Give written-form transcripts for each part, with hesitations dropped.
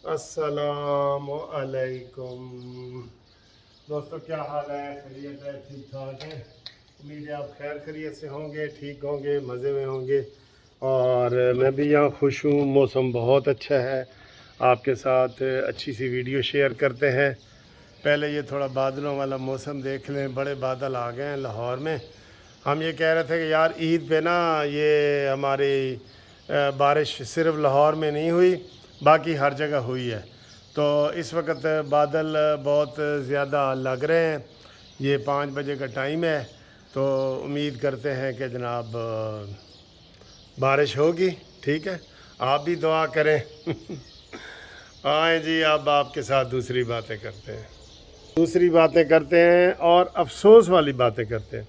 अस्सलाम वालेकुम दोस्तों, क्या हाल है? खैरियत है? ठीक ठाक है? उम्मीद है आप खैर खैरियत से होंगे, ठीक होंगे, मज़े में होंगे। और मैं भी यहाँ खुश हूँ, मौसम बहुत अच्छा है। आपके साथ अच्छी सी वीडियो शेयर करते हैं। पहले ये थोड़ा बादलों वाला मौसम देख लें, बड़े बादल आ गए हैं लाहौर में। हम ये कह रहे थे कि यार ईद पे ना ये हमारी बारिश सिर्फ लाहौर में नहीं हुई, बाकी हर जगह हुई है। तो इस वक्त बादल बहुत ज़्यादा लग रहे हैं। ये 5 बजे का टाइम है, तो उम्मीद करते हैं कि जनाब बारिश होगी। ठीक है, आप भी दुआ करें। आए जी, अब आपके साथ दूसरी बातें करते हैं और अफसोस वाली बातें करते हैं।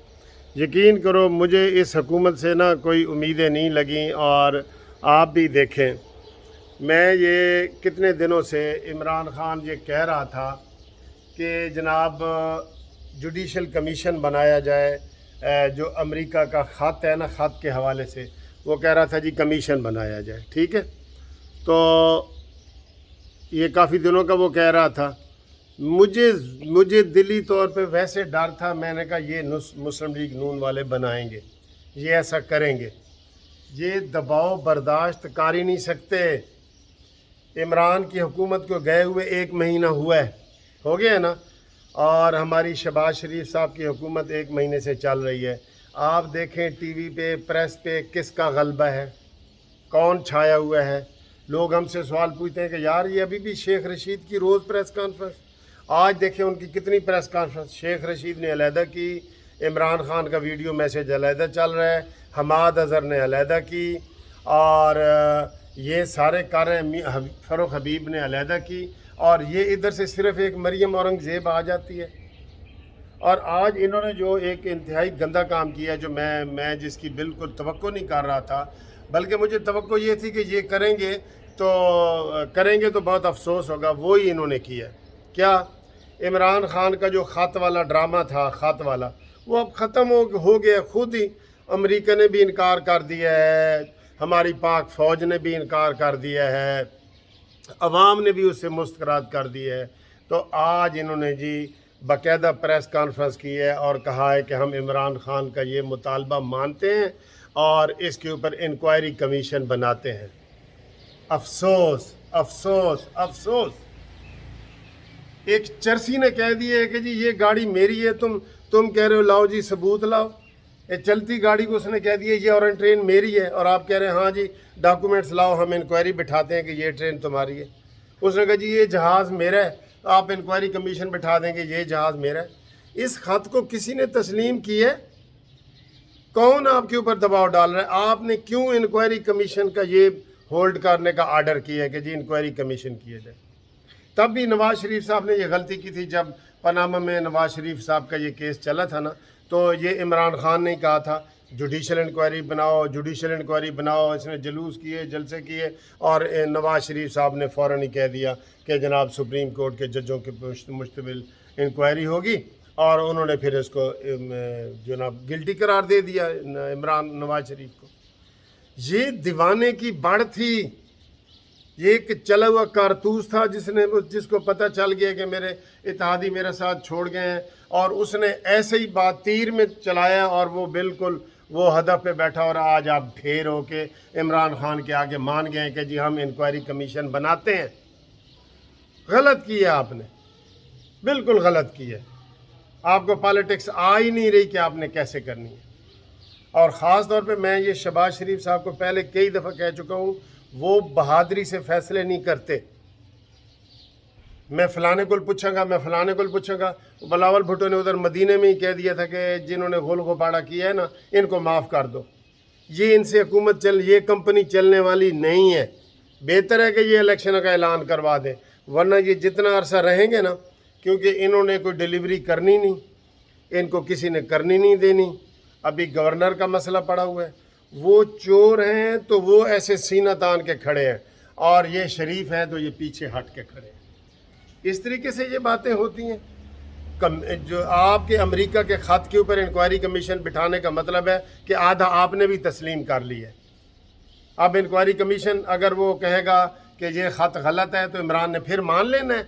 यकीन करो, मुझे इस हुकूमत से ना कोई उम्मीदें नहीं लगीं। और आप भी देखें, मैं ये कितने दिनों से इमरान ख़ान ये कह रहा था कि जनाब जुडिशल कमीशन बनाया जाए। जो अमेरिका का ख़त है ना, ख़त के हवाले से वो कह रहा था जी कमीशन बनाया जाए। ठीक है, तो ये काफ़ी दिनों का वो कह रहा था। मुझे दिली तौर पे वैसे डर था। मैंने कहा ये मुस्लिम लीग नून वाले बनाएंगे, ये ऐसा करेंगे, ये दबाव बर्दाश्त कर ही नहीं सकते। इमरान की हुकूमत को गए हुए 1 महीना हुआ है, हो गया है ना। और हमारी शहबाज शरीफ साहब की हुकूमत 1 महीने से चल रही है। आप देखें टीवी पे, प्रेस पे किसका गलबा है, कौन छाया हुआ है। लोग हमसे सवाल पूछते हैं कि यार ये अभी भी शेख रशीद की रोज़ प्रेस कॉन्फ्रेंस। आज देखें उनकी कितनी प्रेस कॉन्फ्रेंस। शेख रशीद ने अलहदा की, इमरान ख़ान का वीडियो मैसेज अलहदा चल रहा है, हमाद अज़हर ने अलहदा की, और ये सारे कर रहे हैं। फ़ारूक हबीब ने अलहदा की, और ये इधर से सिर्फ़ एक मरियम औरंगज़ेब आ जाती है। और आज इन्होंने जो एक इंतहाई गंदा काम किया है, जो मैं जिसकी बिल्कुल तवक्को नहीं कर रहा था, बल्कि मुझे तवक्को ये थी कि ये करेंगे तो बहुत अफसोस होगा, वो ही इन्होंने किया। क्या? इमरान ख़ान का जो ख़त वाला ड्रामा था, ख़त वाला, वो अब ख़त्म हो गया। खुद ही अमेरिका ने भी इनकार कर दिया है, हमारी पाक फ़ौज ने भी इनकार कर दिया है, अवाम ने भी उससे मुस्तरद कर दी है। तो आज इन्होंने जी बाकायदा प्रेस कॉन्फ्रेंस की है और कहा है कि हम इमरान ख़ान का ये मुतालबा मानते हैं और इसके ऊपर इंक्वायरी कमीशन बनाते हैं। अफसोस, अफसोस, अफसोस। एक चरसी ने कह दिया है कि जी ये गाड़ी मेरी है, तुम कह रहे हो लाओ जी सबूत लाओ। ये चलती गाड़ी को उसने कह दिया ये और ट्रेन मेरी है, और आप कह रहे हैं हाँ जी डॉक्यूमेंट्स लाओ, हम इंक्वायरी बिठाते हैं कि ये ट्रेन तुम्हारी है। उसने कहा जी ये जहाज़ मेरा है, आप इंक्वायरी कमीशन बिठा देंगे ये जहाज़ मेरा है। इस ख़त को किसी ने तस्लीम की है? कौन आपके ऊपर दबाव डाल रहा है? आपने क्यों इंक्वायरी कमीशन का ये होल्ड करने का आर्डर किया है कि जी इंक्वायरी कमीशन किया जाए? तब भी नवाज़ शरीफ साहब ने ये गलती की थी, जब पनामा में नवाज़ शरीफ साहब का ये केस चला था ना, तो ये इमरान ख़ान ने कहा था जुडिशल इंक्वायरी बनाओ, जुडिशल इंक्वायरी बनाओ। इसने जुलूस किए, जलसे किए, और नवाज़ शरीफ साहब ने फ़ौरन ही कह दिया कि जनाब सुप्रीम कोर्ट के जजों के मुश्तमिल इंक्वायरी होगी, और उन्होंने फिर इसको जनाब गिल्टी करार दे दिया नवाज़ शरीफ को। ये दीवाने की बढ़ थी, ये एक चला हुआ कारतूस था जिसको पता चल गया कि मेरे इत्तेहादी मेरे साथ छोड़ गए हैं, और उसने ऐसे ही बात तीर में चलाया, और वो बिल्कुल वो हदफ पे बैठा। और आज आप ढेर हो के इमरान ख़ान के आगे मान गए कि जी हम इंक्वायरी कमीशन बनाते हैं। गलत किया आपने, बिल्कुल गलत किया। आपको पॉलिटिक्स आ ही नहीं रही कि आपने कैसे करनी है। और ख़ास तौर पे मैं ये शहबाज शरीफ साहब को पहले कई दफ़ा कह चुका हूँ, वो बहादुरी से फैसले नहीं करते। मैं फ़लाने को पूछूंगा, मैं फ़लाने को पूछूंगा। बिलावल भुट्टो ने उधर मदीने में ही कह दिया था कि जिन्होंने गोल गोपाड़ा किया है ना, इनको माफ़ कर दो। ये इनसे हुकूमत ये कंपनी चलने वाली नहीं है। बेहतर है कि ये इलेक्शन का ऐलान करवा दें, वरना ये जितना अरसा रहेंगे ना, क्योंकि इन्होंने कोई डिलीवरी करनी नहीं, इनको किसी ने करनी नहीं देनी। अभी गवर्नर का मसला पड़ा हुआ है। वो चोर हैं तो वो ऐसे सीना तान के खड़े हैं, और ये शरीफ हैं तो ये पीछे हट के खड़े हैं। इस तरीके से ये बातें होती हैं। जो आपके अमेरिका के ख़त के ऊपर इंक्वायरी कमीशन बिठाने का मतलब है कि आधा आपने भी तस्लीम कर ली है। अब इंक्वायरी कमीशन अगर वो कहेगा کہ یہ خط غلط ہے تو عمران نے پھر مان لینا ہے؟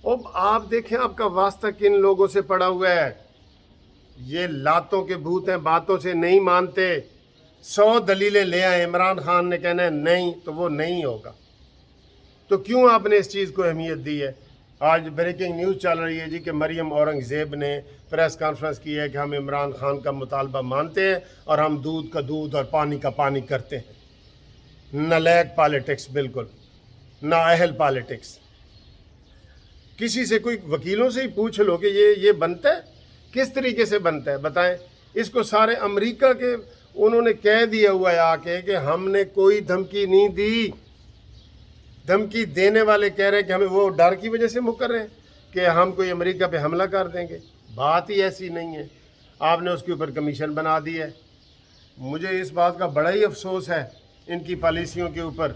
اب آپ دیکھیں آپ کا واسطہ کن لوگوں سے پڑا ہوا ہے، یہ لاتوں کے بھوت ہیں، باتوں سے نہیں مانتے، 100 دلیلیں لے آئے، عمران خان نے کہنا ہے نہیں تو وہ نہیں ہوگا۔ تو کیوں آپ نے اس چیز کو اہمیت دی ہے؟ آج بریکنگ نیوز چل رہی ہے جی کہ مریم اورنگزیب نے پریس کانفرنس کی ہے کہ ہم عمران خان کا مطالبہ مانتے ہیں اور ہم دودھ کا دودھ اور پانی کا پانی کرتے ہیں۔ نالیک پالیٹکس، بالکل نااہل پالیٹکس۔ کسی سے کوئی وکیلوں سے ہی پوچھ لو کہ یہ بنتا ہے، کس طریقے سے بنتا ہے بتائیں۔ اس کو سارے امریکہ کے انہوں نے کہہ دیا ہوا ہے آ کے کہ ہم نے کوئی دھمکی نہیں دی۔ دھمکی دینے والے کہہ رہے ہیں کہ ہمیں وہ ڈر کی وجہ سے مکر رہے ہیں کہ ہم کوئی امریکہ پہ حملہ کر دیں گے۔ بات ہی ایسی نہیں ہے، آپ نے اس کے اوپر کمیشن بنا دی ہے۔ مجھے اس بات کا بڑا ہی افسوس ہے ان کی پالیسیوں کے اوپر۔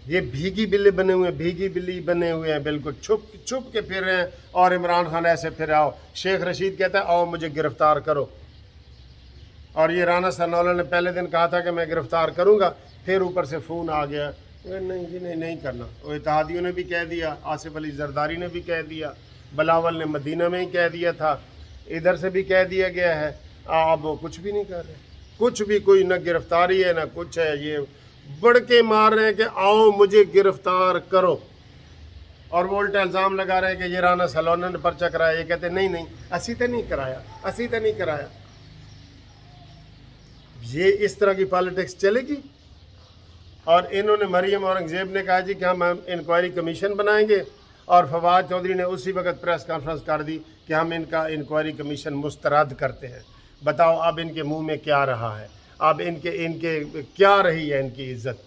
یہ بھیگی بلی بنے ہوئے ہیں، بھیگی بلی بنے ہوئے ہیں، بالکل چھپ کے پھر رہے ہیں۔ اور عمران خان ایسے پھر آؤ، شیخ رشید کہتا ہے آؤ مجھے گرفتار کرو، اور یہ رانا ثناءاللہ نے پہلے دن کہا تھا کہ میں گرفتار کروں گا، پھر اوپر سے فون آ گیا نہیں جی نہیں کرنا۔ وہ اتحادیوں نے بھی کہہ دیا، آصف علی زرداری نے بھی کہہ دیا، بلاول نے مدینہ میں ہی کہہ دیا تھا، ادھر سے بھی کہہ دیا گیا ہے۔ اب وہ کچھ بھی نہیں کر رہے، کچھ بھی، کوئی نہ گرفتاری ہے نہ کچھ ہے۔ یہ بڑھ کے مار رہے ہیں کہ آؤ مجھے گرفتار کرو، اور وہ الٹا الزام لگا رہے ہیں کہ یہ رانا ثناءاللہ نے پرچہ کرایا۔ یہ کہتے ہیں نہیں اسی تے نہیں کرایا۔ یہ اس طرح کی پالیٹکس چلے گی؟ اور انہوں نے مریم اورنگزیب نے کہا جی کہ ہم انکوائری کمیشن بنائیں گے، اور فواد چودھری نے اسی وقت پریس کانفرنس کر دی کہ ہم ان کا انکوائری کمیشن مسترد کرتے ہیں۔ بتاؤ اب ان کے منہ میں کیا رہا ہے، اب ان کے کیا رہی ہے ان کی عزت؟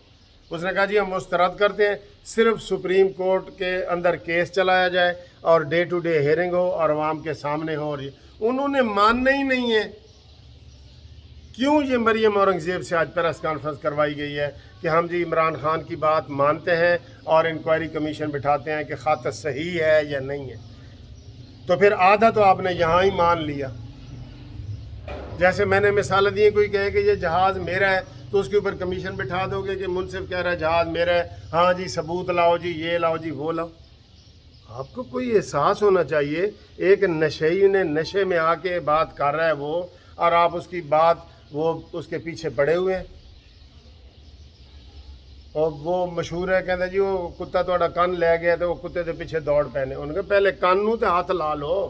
اس نے کہا جی ہم مسترد کرتے ہیں، صرف سپریم کورٹ کے اندر کیس چلایا جائے اور ڈے ٹو ڈے ہیئرنگ ہو اور عوام کے سامنے ہو۔ اور انہوں نے ماننا ہی نہیں ہے۔ کیوں یہ مریم اورنگزیب سے آج پریس کانفرنس کروائی گئی ہے کہ ہم جی عمران خان کی بات مانتے ہیں اور انکوائری کمیشن بٹھاتے ہیں کہ خط صحیح ہے یا نہیں ہے؟ تو پھر آدھا تو آپ نے یہاں ہی مان لیا۔ جیسے میں نے مثال دی، کوئی کہے کہ یہ جہاز میرا ہے تو اس کے اوپر کمیشن بٹھا دو گے کہ منصف کہہ رہا ہے جہاز میرا ہے، ہاں جی ثبوت لاؤ جی، یہ لاؤ جی وہ لاؤ۔ آپ کو کوئی احساس ہونا چاہیے، ایک نشئی نے نشے میں آ کے بات کر رہا ہے وہ، اور آپ اس کی بات وہ اس کے پیچھے پڑے ہوئے ہیں۔ اور وہ مشہور ہے، کہتے جی وہ کتا تھوڑا کن لے گیا تو وہ کتے دے پیچھے دوڑ پینے۔ انہوں نے کہا پہلے کن نوں تے ہاتھ لا لو،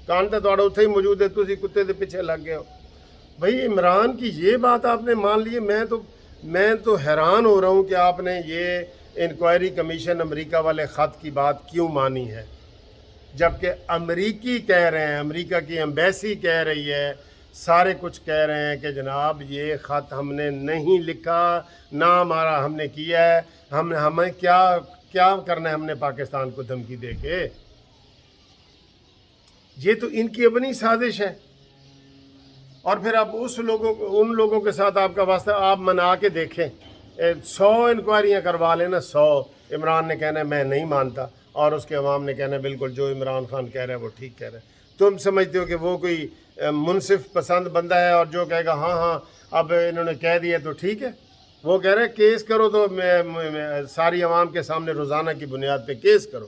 کن تے تھوڑا اتھے ہی موجود ہے، تسی کتے دے پیچھے لگ گئے ہو۔ بھائی عمران کی یہ بات آپ نے مان لی ہے؟ میں تو حیران ہو رہا ہوں کہ آپ نے یہ انکوائری کمیشن امریکہ والے خط کی بات کیوں مانی ہے، جبکہ امریکی کہہ رہے ہیں، امریکہ کی ایمبیسی کہہ رہی ہے، سارے کچھ کہہ رہے ہیں کہ جناب یہ خط ہم نے نہیں لکھا، نہ ہمارا ہم نے کیا ہے، ہمیں کیا کرنا ہے ہم نے پاکستان کو دھمکی دے کے؟ یہ تو ان کی اپنی سازش ہے۔ اور پھر آپ ان لوگوں کے ساتھ آپ کا واسطہ، آپ منا کے دیکھیں، 100 انکوائریاں کروا لینا، 100 عمران نے کہنا ہے میں نہیں مانتا، اور اس کے عوام نے کہنا ہے بالکل جو عمران خان کہہ رہا ہے وہ ٹھیک کہہ رہا ہے۔ تم سمجھتے ہو کہ وہ کوئی منصف پسند بندہ ہے اور جو کہے گا ہاں اب انہوں نے کہہ دیا تو ٹھیک ہے؟ وہ کہہ رہے ہیں کیس کرو تو ساری عوام کے سامنے روزانہ کی بنیاد پہ کیس کرو۔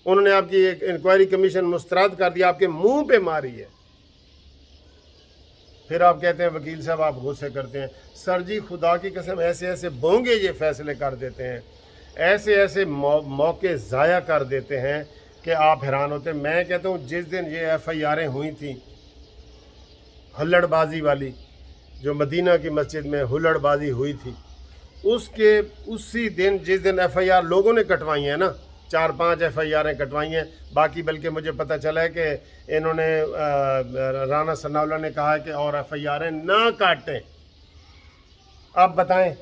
انہوں نے آپ کی ایک انکوائری کمیشن مسترد کر دیا، آپ کے منہ پہ ماری ہے۔ پھر آپ کہتے ہیں وکیل صاحب آپ غصے کرتے ہیں۔ سر جی خدا کی قسم، ایسے بونگے یہ فیصلے کر دیتے ہیں، ایسے موقع ضائع کر دیتے ہیں کہ آپ حیران ہوتے ہیں۔ میں کہتا ہوں جس دن یہ ایف آئی آریں ہوئی تھیں ہلڑ بازی والی، جو مدینہ کی مسجد میں ہلڑ بازی ہوئی تھی، اسی دن جس دن ایف آئی آر لوگوں نے کٹوائی ہیں نا، 4-5 ایف آئی آریں کٹوائی ہیں، باقی بلکہ مجھے پتہ چلا ہے کہ انہوں نے رانا ثناءاللہ نے کہا ہے کہ اور ایف آئی آریں نہ کاٹیں۔ آپ بتائیں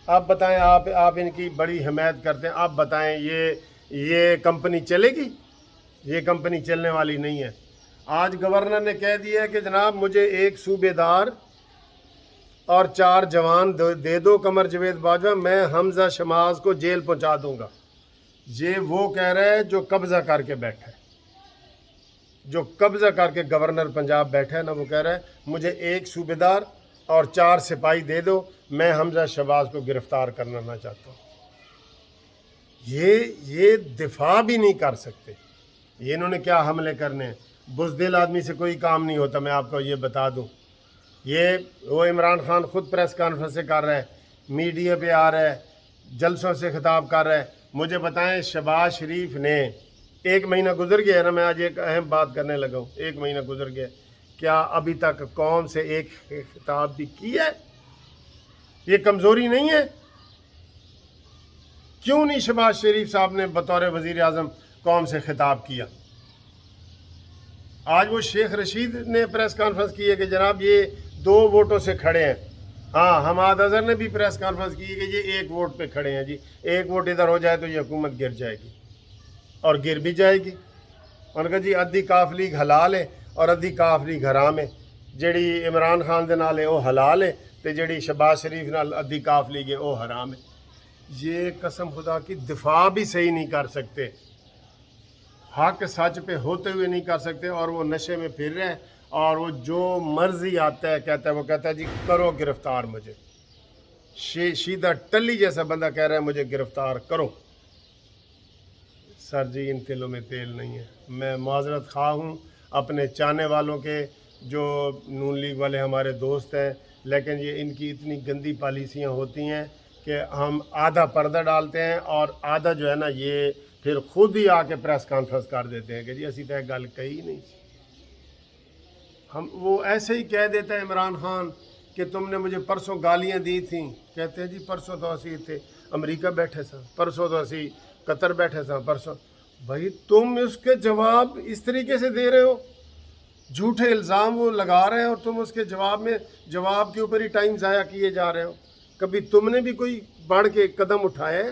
آپ ان کی بڑی حمایت کرتے ہیں، آپ بتائیں یہ کمپنی چلے گی؟ یہ کمپنی چلنے والی نہیں ہے۔ آج گورنر نے کہہ دیا ہے کہ جناب مجھے 1 صوبے دار اور 4 جوان دے دو قمر جاوید باجوہ، میں حمزہ شماس کو جیل پہنچا دوں گا۔ یہ وہ کہہ رہا ہے جو قبضہ کر کے بیٹھا ہے، جو قبضہ کر کے گورنر پنجاب بیٹھا ہے نا، وہ کہہ رہا ہے مجھے 1 صوبے دار اور 4 سپاہی دے دو، میں حمزہ شہباز کو گرفتار کرنا نہ چاہتا ہوں۔ ये दिफा भी नहीं कर सकते। ये इन्होंने क्या हमले करने हैं। बुज़दिल आदमी से कोई काम नहीं होता, मैं आपको ये बता दूं। ये वो इमरान खान खुद प्रेस कॉन्फ्रेंस से कर रहा है, मीडिया पे आ रहा है, जलसों से खिताब कर रहा है। मुझे बताएं, शहबाज शरीफ ने 1 महीना गुजर गया है ना, मैं आज एक अहम बात करने लगा हूँ, 1 महीना गुजर गया, क्या अभी तक कौम से एक खिताब भी किया है? ये कमज़ोरी नहीं है? क्यों नहीं शहबाज शरीफ साहब ने बतौर वज़ीर आज़म कौम से खिताब किया? आज वो शेख रशीद ने प्रेस कॉन्फ्रेंस की है कि जनाब ये 2 वोटों से खड़े हैं। हाँ, हमाद अज़हर ने भी प्रेस कॉन्फ्रेंस की है कि ये 1 वोट पे खड़े हैं जी, 1 वोट इधर हो जाए तो ये हुकूमत गिर जाएगी, और गिर भी जाएगी। उन्होंने कहा जी अद्धी काफ लीग हलाल है और अद्धी काफ लीग हराम है। जिहड़ी इमरान खान दे नाल है वो हलाल है, तो जिहड़ी शहबाज शरीफ नाल अद्धी काफ लीग है वो हराम है। ये कसम खुदा की दिफा भी सही नहीं कर सकते, हक सच पे होते हुए नहीं कर सकते, और वो नशे में फिर रहे हैं, और वो जो मर्जी आता है कहता है, वो कहता है जी करो गिरफ्तार मुझे। शीदा टल्ली जैसा बंदा कह रहा है मुझे गिरफ्तार करो। सर जी इन तिलों में तेल नहीं है। मैं माजरत खा हूँ अपने चाहने वालों के, जो नून लीग वाले हमारे दोस्त हैं, लेकिन ये इनकी इतनी गंदी पॉलिसियाँ होती हैं कि हम आधा पर्दा डालते हैं और आधा जो है ना ये फिर खुद ही आके प्रेस कॉन्फ्रेंस कर देते हैं कि जी असी तो गल कही नहीं। हम वो ऐसे ही कह देता है इमरान खान कि तुमने मुझे परसों गालियाँ दी थी। कहते हैं जी परसों तो असी थे अमेरिका बैठे सा, परसों तो असी कतर बैठे सा, परसों। भाई तुम उसके जवाब इस तरीके से दे रहे हो, झूठे इल्ज़ाम वो लगा रहे हैं और तुम उसके जवाब के ऊपर ही टाइम ज़ाया किए जा रहे हो। कभी तुमने भी कोई बढ़ के कदम उठाए?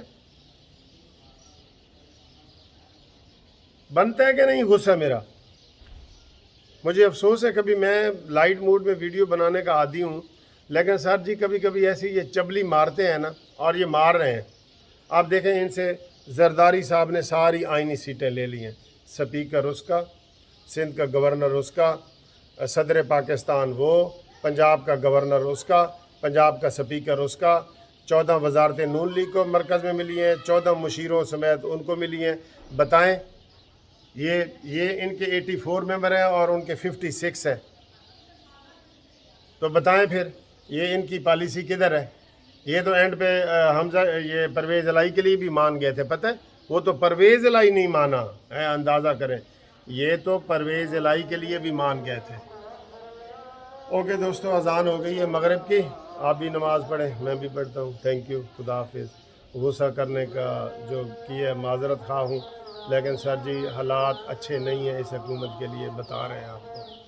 बनता है कि नहीं गुस्सा मेरा? मुझे अफसोस है, कभी मैं लाइट मूड में वीडियो बनाने का आदी हूँ, लेकिन सर जी कभी कभी ऐसी ये चबली मारते हैं ना, और ये मार रहे हैं। आप देखें, इनसे जरदारी साहब ने सारी आइनी सीटें ले ली हैं, स्पीकर उसका, सिंध का गवर्नर उसका, सदर पाकिस्तान वो, पंजाब का गवर्नर उसका, पंजाब का स्पीकर उसका, 14 वजारतें नून लीग को मरकज़ में मिली हैं, 14 मुशीरों समेत उनको मिली हैं। बताएं, ये इनके 84 मेंबर हैं और उनके 56 हैं, तो बताएं फिर ये इनकी पॉलिसी किधर है? ये तो एंड पे हमजा ये परवेज़ इलाही के लिए भी मान गए थे, पता है? वो तो परवेज़ इलाही नहीं माना है, अंदाज़ा करें, ये तो परवेज़ इलाही के लिए भी मान गए थे। ओके दोस्तों, अजान हो गई है मगरिब की, आप भी नमाज़ पढ़ें, मैं भी पढ़ता हूँ। थैंक यू, खुदा हाफिज़। गुस्सा करने का जो किया माजरत खा हूँ, लेकिन सर जी हालात अच्छे नहीं हैं इस हुकूमत के लिए, बता रहे हैं आपको।